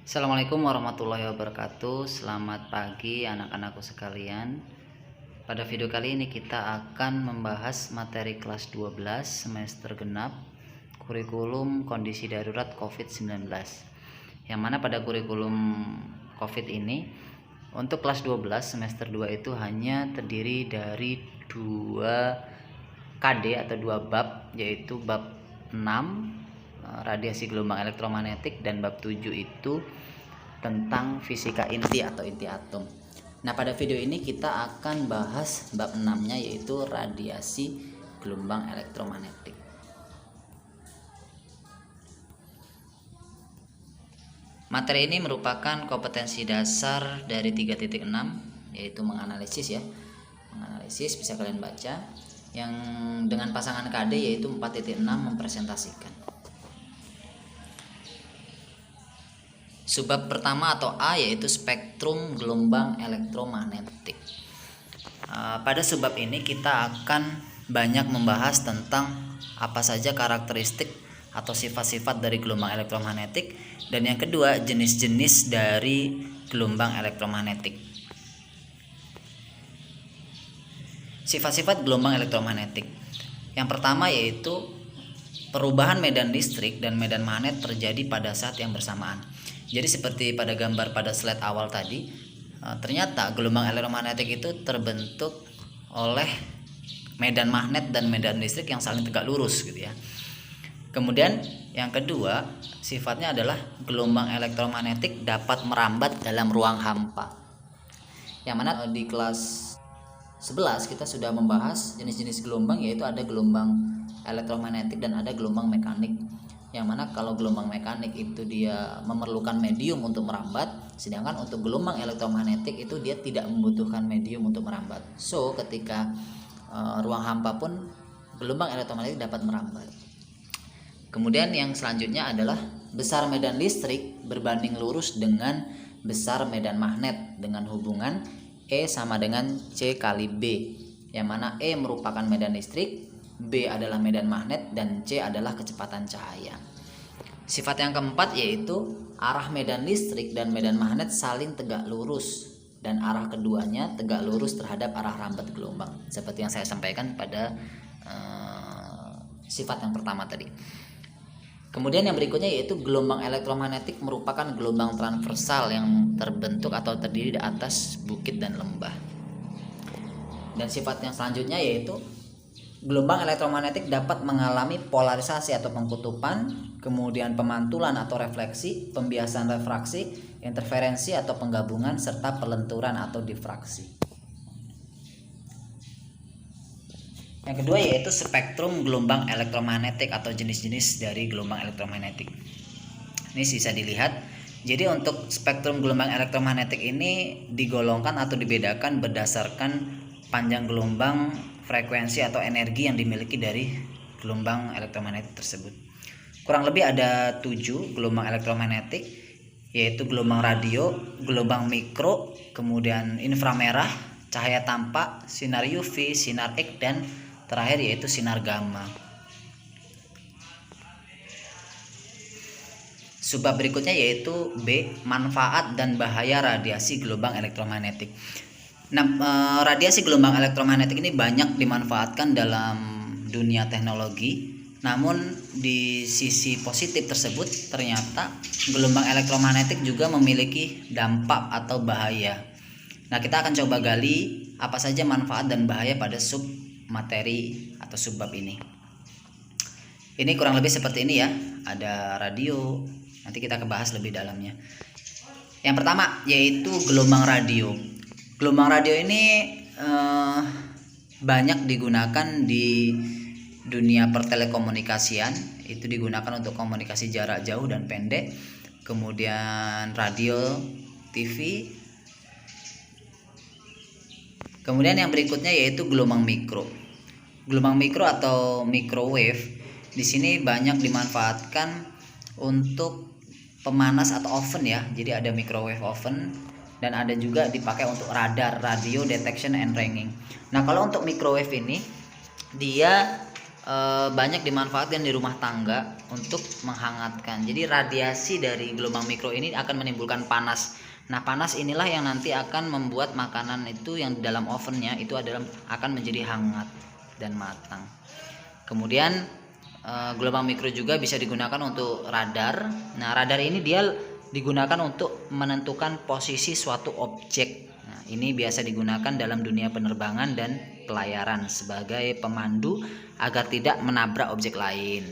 Assalamualaikum warahmatullahi wabarakatuh. Selamat pagi anak-anakku sekalian. Pada video kali ini kita akan membahas materi kelas 12 semester genap kurikulum kondisi darurat COVID-19. Yang mana pada kurikulum COVID ini untuk kelas 12 semester 2 itu hanya terdiri dari 2 KD atau 2 bab, yaitu bab 6 radiasi gelombang elektromagnetik dan bab 7 itu tentang fisika inti atau inti atom. Nah, pada video ini kita akan bahas bab 6-nya, yaitu radiasi gelombang elektromagnetik. Materi ini merupakan kompetensi dasar dari 3.6, yaitu menganalisis ya. Menganalisis bisa kalian baca, yang dengan pasangan KD yaitu 4.6 mempresentasikan. Subbab pertama atau A yaitu spektrum gelombang elektromagnetik. Pada subbab ini kita akan banyak membahas tentang apa saja karakteristik atau sifat-sifat dari gelombang elektromagnetik, dan yang kedua jenis-jenis dari gelombang elektromagnetik. Sifat-sifat gelombang elektromagnetik. Yang pertama yaitu perubahan medan listrik dan medan magnet terjadi pada saat yang bersamaan. Jadi seperti pada gambar pada slide awal tadi, ternyata gelombang elektromagnetik itu terbentuk oleh medan magnet dan medan listrik yang saling tegak lurus gitu ya. Kemudian yang kedua sifatnya adalah gelombang elektromagnetik dapat merambat dalam ruang hampa. Yang mana di kelas 11 kita sudah membahas jenis-jenis gelombang, yaitu ada gelombang elektromagnetik dan ada gelombang mekanik. Yang mana kalau gelombang mekanik itu dia memerlukan medium untuk merambat, sedangkan untuk gelombang elektromagnetik itu dia tidak membutuhkan medium untuk merambat. So ketika ruang hampa pun gelombang elektromagnetik dapat merambat. Kemudian yang selanjutnya adalah besar medan listrik berbanding lurus dengan besar medan magnet dengan hubungan E sama dengan C kali B, yang mana E merupakan medan listrik, B adalah medan magnet, dan C adalah kecepatan cahaya. Sifat yang keempat yaitu arah medan listrik dan medan magnet saling tegak lurus, dan arah keduanya tegak lurus terhadap arah rambat gelombang, seperti yang saya sampaikan pada sifat yang pertama tadi. Kemudian yang berikutnya yaitu gelombang elektromagnetik merupakan gelombang transversal yang terbentuk atau terdiri di atas bukit dan lembah. Dan sifat yang selanjutnya yaitu gelombang elektromagnetik dapat mengalami polarisasi atau pengkutupan, kemudian pemantulan atau refleksi, pembiasan refraksi, interferensi atau penggabungan, serta pelenturan atau difraksi. Yang kedua yaitu spektrum gelombang elektromagnetik atau jenis-jenis dari gelombang elektromagnetik. Ini bisa dilihat. Jadi untuk spektrum gelombang elektromagnetik ini digolongkan atau dibedakan berdasarkan panjang gelombang, frekuensi atau energi yang dimiliki dari gelombang elektromagnetik tersebut. Kurang lebih ada 7 gelombang elektromagnetik, yaitu gelombang radio, gelombang mikro, kemudian inframerah, cahaya tampak, sinar UV, sinar X, dan terakhir yaitu sinar gamma. Subbab berikutnya yaitu B, manfaat dan bahaya radiasi gelombang elektromagnetik. Nah, radiasi gelombang elektromagnetik ini banyak dimanfaatkan dalam dunia teknologi. Namun di sisi positif tersebut ternyata gelombang elektromagnetik juga memiliki dampak atau bahaya. Nah, kita akan coba gali apa saja manfaat dan bahaya pada sub materi atau subbab ini. Ini kurang lebih seperti ini ya. Ada radio. Nanti kita bahas lebih dalamnya. Yang pertama yaitu gelombang radio. Gelombang radio ini banyak digunakan di dunia pertelekomunikasian. Itu digunakan untuk komunikasi jarak jauh dan pendek. Kemudian radio, TV. Kemudian yang berikutnya yaitu gelombang mikro. Gelombang mikro atau microwave di sini banyak dimanfaatkan untuk pemanas atau oven ya. Jadi ada microwave oven, dan ada juga dipakai untuk radar, radio detection and ranging. Nah, kalau untuk microwave ini dia banyak dimanfaatkan di rumah tangga untuk menghangatkan. Jadi radiasi dari gelombang mikro ini akan menimbulkan panas. Nah, panas inilah yang nanti akan membuat makanan itu yang di dalam ovennya itu akan menjadi hangat dan matang. Kemudian gelombang mikro juga bisa digunakan untuk radar. Nah, radar ini dia digunakan untuk menentukan posisi suatu objek. Nah, ini biasa digunakan dalam dunia penerbangan dan pelayaran sebagai pemandu agar tidak menabrak objek lain.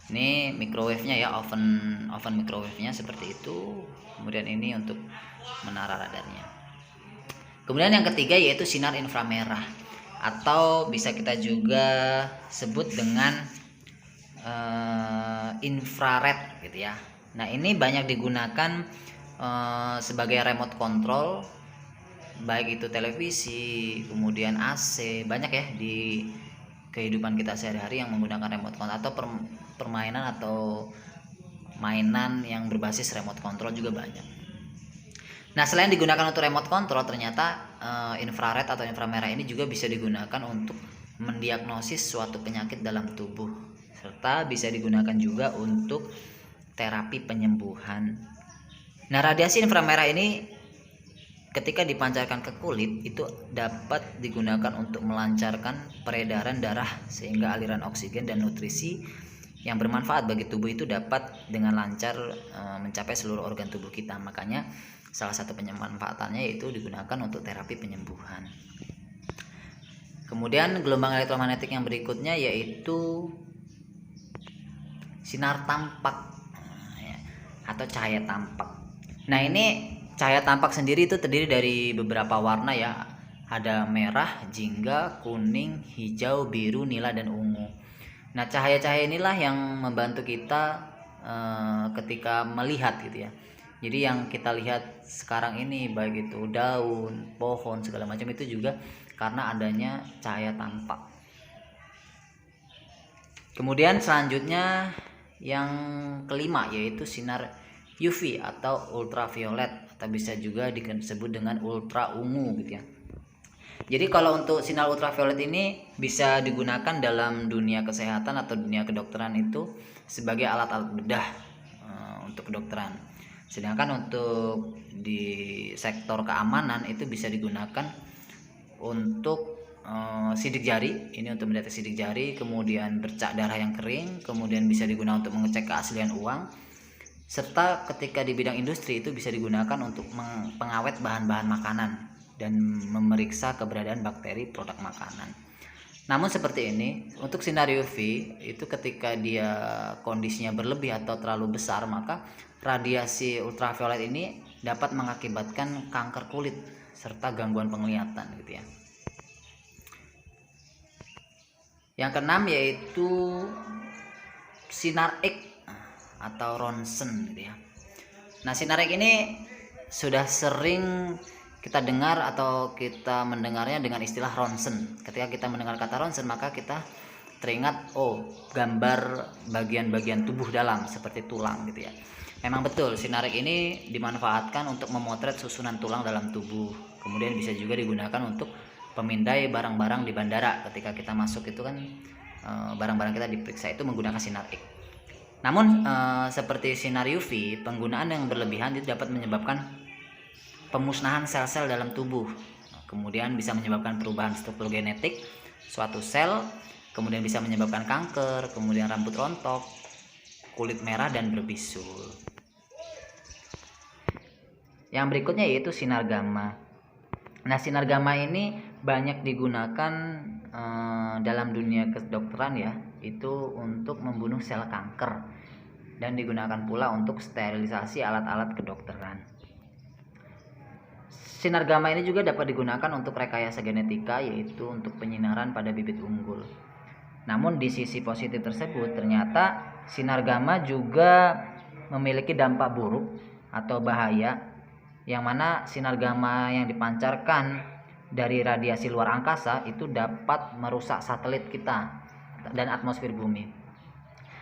Ini microwave-nya ya, oven microwave-nya seperti itu. Kemudian ini untuk menara radarnya. Kemudian yang ketiga yaitu sinar inframerah, atau bisa kita juga sebut dengan infrared gitu ya. Nah, ini banyak digunakan sebagai remote control, baik itu televisi, kemudian AC, banyak ya di kehidupan kita sehari-hari yang menggunakan remote control, atau permainan atau mainan yang berbasis remote control juga banyak. Nah, selain digunakan untuk remote control, ternyata infrared atau inframerah ini juga bisa digunakan untuk mendiagnosis suatu penyakit dalam tubuh, serta bisa digunakan juga untuk terapi penyembuhan. Nah, radiasi inframerah ini ketika dipancarkan ke kulit itu dapat digunakan untuk melancarkan peredaran darah, sehingga aliran oksigen dan nutrisi yang bermanfaat bagi tubuh itu dapat dengan lancar mencapai seluruh organ tubuh kita. Makanya salah satu pemanfaatannya yaitu digunakan untuk terapi penyembuhan. Kemudian gelombang elektromagnetik yang berikutnya yaitu sinar tampak atau cahaya tampak. Nah, ini cahaya tampak sendiri itu terdiri dari beberapa warna ya. Ada merah, jingga, kuning, hijau, biru, nila, dan ungu. Nah, cahaya-cahaya inilah yang membantu kita ketika melihat gitu ya. Jadi yang kita lihat sekarang ini baik itu daun, pohon, segala macam itu juga karena adanya cahaya tampak. Kemudian selanjutnya yang kelima yaitu sinar UV atau ultraviolet, atau bisa juga disebut dengan ultra ungu gitu ya. Jadi kalau untuk sinar ultraviolet ini bisa digunakan dalam dunia kesehatan atau dunia kedokteran itu sebagai alat-alat bedah untuk kedokteran. Sedangkan untuk di sektor keamanan itu bisa digunakan untuk sidik jari, ini untuk mendeteksi sidik jari, kemudian bercak darah yang kering, kemudian bisa digunakan untuk mengecek keaslian uang, serta ketika di bidang industri itu bisa digunakan untuk pengawet bahan-bahan makanan dan memeriksa keberadaan bakteri produk makanan. Namun seperti ini, untuk sinar UV itu ketika dia kondisinya berlebih atau terlalu besar, maka radiasi ultraviolet ini dapat mengakibatkan kanker kulit serta gangguan penglihatan gitu ya. Yang keenam yaitu sinar X atau ronsen gitu ya. Nah, sinar X ini sudah sering kita dengar atau kita mendengarnya dengan istilah ronsen. Ketika kita mendengar kata ronsen, maka kita teringat gambar bagian-bagian tubuh dalam seperti tulang gitu ya. Memang betul, sinar X ini dimanfaatkan untuk memotret susunan tulang dalam tubuh. Kemudian bisa juga digunakan untuk pemindai barang-barang di bandara. Ketika kita masuk itu kan barang-barang kita diperiksa itu menggunakan sinar X. Namun seperti sinar UV, penggunaan yang berlebihan itu dapat menyebabkan pemusnahan sel-sel dalam tubuh. Kemudian bisa menyebabkan perubahan struktur genetik suatu sel, kemudian bisa menyebabkan kanker, kemudian rambut rontok, kulit merah, dan berbisul. Yang berikutnya yaitu sinar gamma. Nah, sinar gamma ini banyak digunakan dalam dunia kedokteran ya, itu untuk membunuh sel kanker, dan digunakan pula untuk sterilisasi alat-alat kedokteran. Sinar gamma ini juga dapat digunakan untuk rekayasa genetika, yaitu untuk penyinaran pada bibit unggul. Namun di sisi positif tersebut, ternyata sinar gamma juga memiliki dampak buruk atau bahaya, yang mana sinar gamma yang dipancarkan dari radiasi luar angkasa itu dapat merusak satelit kita dan atmosfer bumi.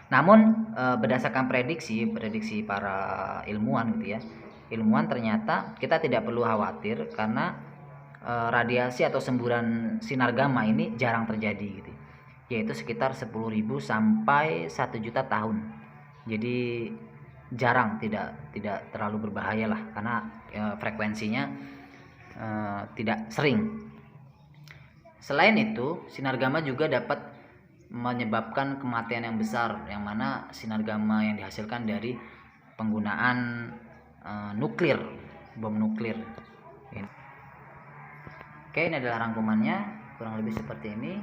Namun berdasarkan prediksi para ilmuwan gitu ya, ilmuwan ternyata kita tidak perlu khawatir karena radiasi atau semburan sinar gamma ini jarang terjadi gitu, yaitu sekitar 10.000 sampai 1 juta tahun. Jadi jarang, tidak terlalu berbahaya lah, karena frekuensinya tidak sering. Selain itu, sinar gamma juga dapat menyebabkan kematian yang besar, yang mana sinar gamma yang dihasilkan dari penggunaan nuklir, bom nuklir. Oke, ini adalah rangkumannya, kurang lebih seperti ini,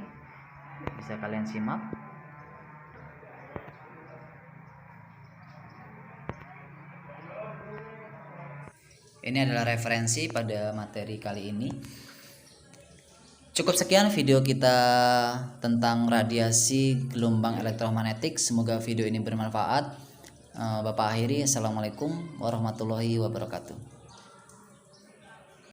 bisa kalian simak. Ini adalah referensi pada materi kali ini. Cukup sekian video kita tentang radiasi gelombang elektromagnetik. Semoga video ini bermanfaat. Bapak akhiri, assalamualaikum warahmatullahi wabarakatuh.